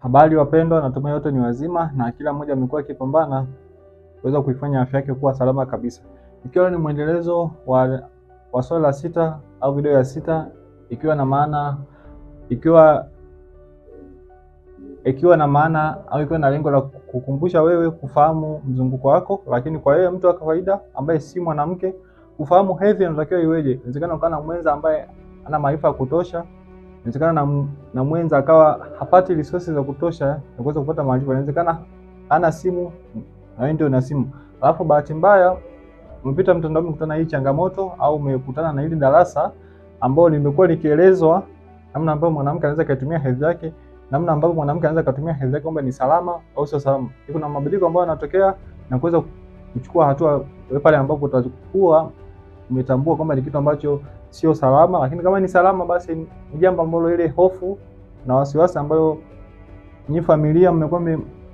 Habari wapendwa, natumai wote ni wazima na kila mmoja amekuwa akipambana kuweza kuifanya afya yake kuwa salama kabisa. Ikiwa ni mwendelezo wa swali la 6 au video ya 6, ikiwa na lengo la kukumbusha wewe kufahamu mzunguko wako, lakini kwa yeye mtu wa kawaida ambaye si mwanamke kufahamu hedhi inatakiwa iweje. Inawezekana ukawa na mwenza ambaye ana maarifa ya kutosha, inawezekana na mwenza akawa hapati resources za kutosha ya kuweza kupata maarifa. Inawezekana ana simu na wewe ndio una simu, alafu bahati mbaya umepita mtandaoni umekutana na hii changamoto, au umekutana na hili darasa ambalo limekuwa likielezwa namna ambayo mwanamke anaweza kutumia hedhi yake, namna ambayo mwanamke anaweza kutumia hedhi yake kwamba ni salama au sio salama. Kuna mabadiliko ambayo yanatokea na kuweza kuchukua hatua pale ambapo utakuwa umetambua kwamba ni kitu ambacho sio salama. Lakini kama ni salama, basi ni jambo ambalo ile hofu na wasiwasi ambayo ni familia mmekuwa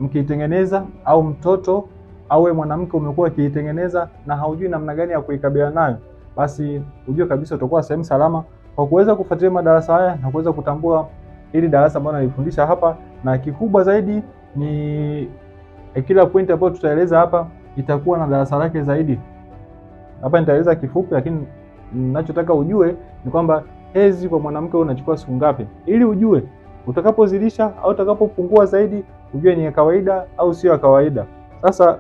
mkiitengeneza, au mtoto au wewe mwanamke umekuwa ukiitengeneza na haujui namna gani ya kuikabiliana nayo, basi ujue kabisa utakuwa sehemu salama kwa kuweza kufuatilia madarasa haya na kuweza kutambua ili darasa ambalo nalifundisha hapa. Na kikubwa zaidi ni kila point ambayo tutaeleza hapa itakuwa na darasa lake zaidi. Hapa nitaeleza kifupi, lakini ninachotaka ujue ni kwamba hedhi kwa mwanamke unachukua siku ngapi, ili ujue utakapozidisha au utakapopungua zaidi ujue ni ya kawaida au sio ya kawaida. Sasa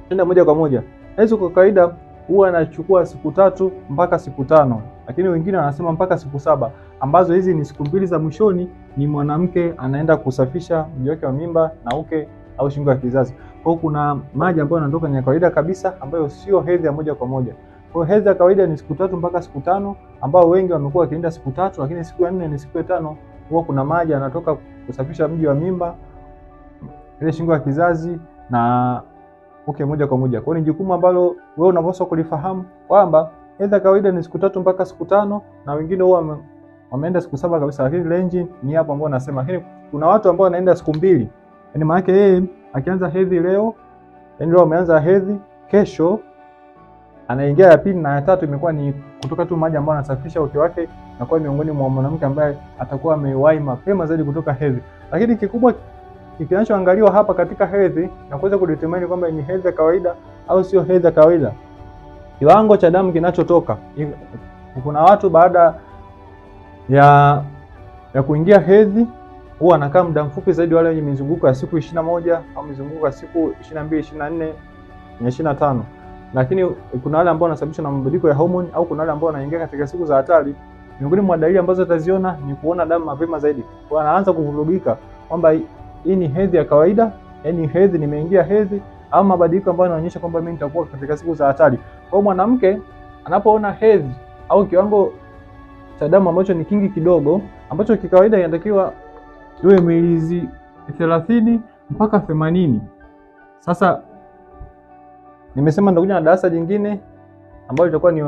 nenda moja kwa moja. Hedhi kwa kawaida huwa anachukua siku 3 mpaka siku 5, lakini wengine wanasema mpaka siku 7, ambazo hizi ni siku 2 za mwishoni ni mwanamke anaenda kusafisha mji wake wa mimba na uke au shingo ya kizazi. Kwa hiyo kuna maji ambayo yanatoka ni ya kawaida kabisa, ambayo sio hedhi ya moja kwa moja. Kwa hiyo hedhi ya kawaida ni siku 3 mpaka siku 5, ambao wengi wamekuwa wakienda siku 3, lakini siku ya 4 ni siku ya 5 huwa kuna maji yanatoka kusafisha mji wa mimba, ile shingo ya kizazi na uke moja kwa moja. Kwa hiyo ni jukumu ambalo wewe unapaswa kulifahamu kwamba hedhi ya kawaida ni siku 3 mpaka siku 5, na wengine huwa wameenda siku 7 kabisa, lakini range ni hapo ambao nasema. Lakini kuna watu ambao wanaenda siku 2. Yaani maana yake yeye akianza hedhi leo, yaani leo ameanza hedhi, kesho anaingia ya 2 na ya 3 imekuwa ni kutoka tu maji ambayo anasafisha uke wake, na kwa miongoni mwa mwanamke ambaye atakuwa amewahi mapema zaidi kutoka hedhi. Lakini kikubwa kinachoangaliwa hapa katika hedhi na kuweza kudetermine kwamba ni hedhi ya kawaida au sio hedhi ya kawaida, kiwango cha damu kinachotoka. Kuna watu baada ya kuingia hedhi huwa anakaa muda mfupi zaidi, wale wenye mizunguko ya siku 21 au mizunguko ya siku 22, 24 na 25. Lakini kuna wale ambao wanasababishwa na mabadiliko ya homoni, au kuna wale ambao wanaingia katika siku za hatari. Miongoni mwa dalili ambazo utaziona ni kuona damu mapema zaidi. Kwa anaanza kuvurugika kwamba hii ni hedhi ya kawaida, yaani hedhi nimeingia hedhi, au mabadiliko ambayo yanaonyesha kwamba mimi nitakuwa katika siku za hatari. Kwa hiyo mwanamke anapoona hedhi au kiwango cha damu ambacho ni kingi kidogo, ambacho kikawaida inatakiwa iwe mililita 30 mpaka 80. Sasa nimesema nitakuja na darasa jingine ambalo litakuwa ni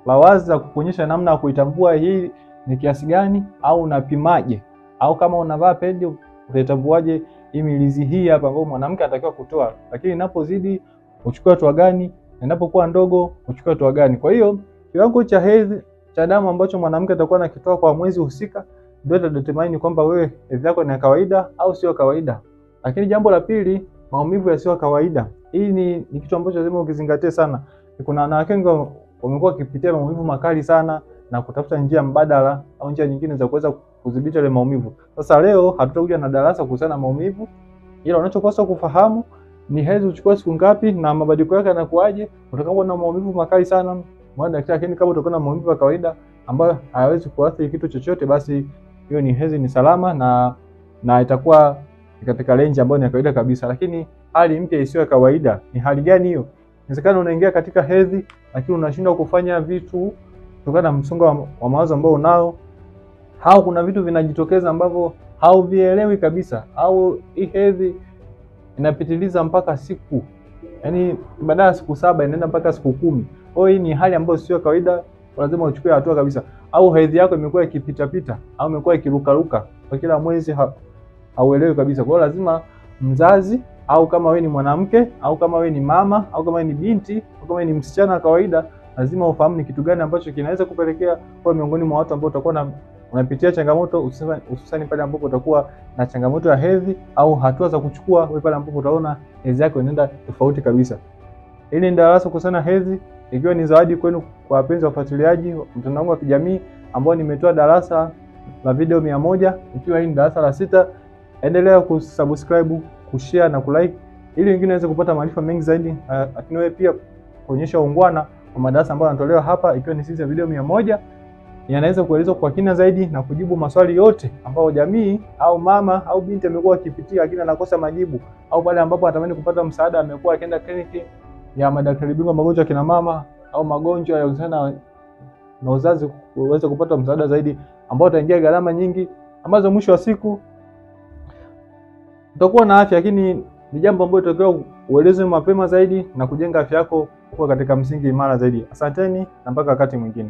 la wazi za kukuonyesha namna ya kuitambua hii ni kiasi gani, au unapimaje, au kama unavaa pedi utatambuaje hii milizi hii hapa ambayo mwanamke anatakiwa kutoa, lakini inapozidi uchukue hatua gani, na inapokuwa ndogo uchukue hatua gani. Kwa hiyo kiwango cha hedhi cha damu ambacho mwanamke atakuwa anakitoa kwa mwezi husika ndio itadetermine kwamba wewe hedhi yako ni ya kawaida au sio kawaida. Lakini jambo la pili, maumivu yasiyo kawaida. Hii ni kitu ambacho lazima ukizingatie sana. Kuna wanawake wengi wamekuwa wakipitia maumivu makali sana na kutafuta njia mbadala au njia nyingine za kuweza kudhibiti ile maumivu. Sasa leo hatutakuja na darasa kuhusiana na maumivu, ila unachopaswa kufahamu ni hedhi uchukua siku ngapi na mabadiliko yake yanakuaje. Utakapokuwa na maumivu makali sana mwana daktari, lakini kama utakuwa na maumivu ya kawaida ambayo hayawezi kuathiri kitu chochote, basi hiyo ni hedhi ni salama na itakuwa katika range ambayo ni ya kawaida kabisa. Lakini hali mpya isiyo ya kawaida ni hali gani hiyo? Inawezekana unaingia katika hedhi lakini unashindwa kufanya vitu kutokana na msongo wa mawazo ambao unao, au kuna vitu vinajitokeza ambavyo hauvielewi kabisa, au hii hedhi inapitiliza mpaka siku, yaani badala ya siku 7 inaenda mpaka siku 10. Kwa hiyo hii ni hali ambayo sio kawaida, lazima uchukue hatua kabisa. Au hedhi yako imekuwa ikipita pita au imekuwa ikirukaruka kwa kila mwezi, hauelewi kabisa. Kwa hiyo lazima mzazi, au kama wewe ni mwanamke, au kama wewe ni mama, au kama wewe ni binti, au kama wewe ni msichana wa kawaida, lazima ufahamu ni kitu gani ambacho kinaweza kupelekea kwa miongoni mwa watu ambao utakuwa unapitia changamoto, hususani pale ambapo utakuwa na changamoto ya hedhi au hatua za kuchukua wewe pale ambapo utaona hedhi yako inaenda tofauti kabisa. Hili ni darasa kuhusiana na hedhi, ikiwa ni zawadi kwenu kwa wapenzi wafuatiliaji mtandao wangu wa kijamii ambao nimetoa darasa la video 100, ikiwa hii ni darasa la 6. Endelea kusubscribe, kushare na kulike ili wengine waweze kupata maarifa mengi zaidi, lakini wewe pia kuonyesha ungwana kwa madarasa ambayo yanatolewa hapa, ikiwa ni sisi video 100 yanaweza kuelezwa kwa kina zaidi na kujibu maswali yote ambayo jamii au mama au binti amekuwa akipitia lakini anakosa majibu, au pale ambapo anatamani kupata msaada amekuwa akienda kliniki ya madaktari bingwa magonjwa ya kina mama au magonjwa yanayohusiana na uzazi, uweze kupata msaada zaidi ambao utaingia gharama nyingi ambazo mwisho wa siku utakuwa na afya, lakini ni jambo ambalo tunatakiwa ueleze mapema zaidi na kujenga afya yako kuwa katika msingi imara zaidi. Asanteni na mpaka wakati mwingine.